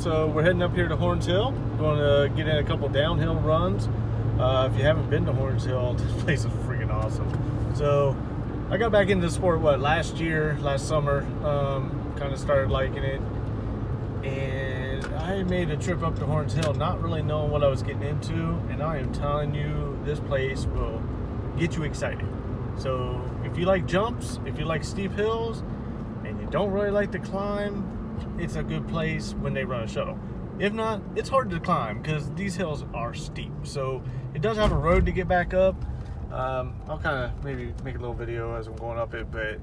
So we're heading up here to Horns Hill. Going to get in a couple downhill runs. If you haven't been to Horns Hill, this place is freaking awesome. So I got back into the sport, last summer. Kind of started liking it. And I made a trip up to Horns Hill not really knowing what I was getting into. And I am telling you, this place will get you excited. So if you like jumps, if you like steep hills, and you don't really like to climb, it's a good place when they run a shuttle. If not, it's hard to climb because these hills are steep. So it does have a road to get back up. I'll kind of maybe make a little video as I'm going up it, but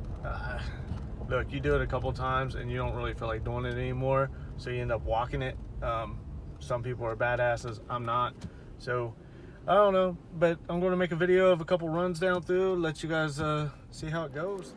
look, you do it a couple times and you don't really feel like doing it anymore, so you end up walking it. Some people are badasses, I'm not. So I don't know, but I'm going to make a video of a couple runs down through, let you guys see how it goes.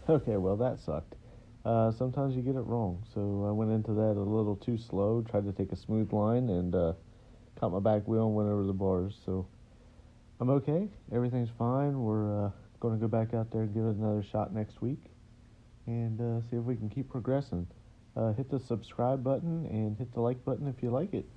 Okay, well, that sucked. Sometimes you get it wrong. So I went into that a little too slow, tried to take a smooth line, and caught my back wheel and went over the bars. So I'm okay. Everything's fine. We're going to go back out there and give it another shot next week and see if we can keep progressing. Hit the subscribe button and hit the like button if you like it.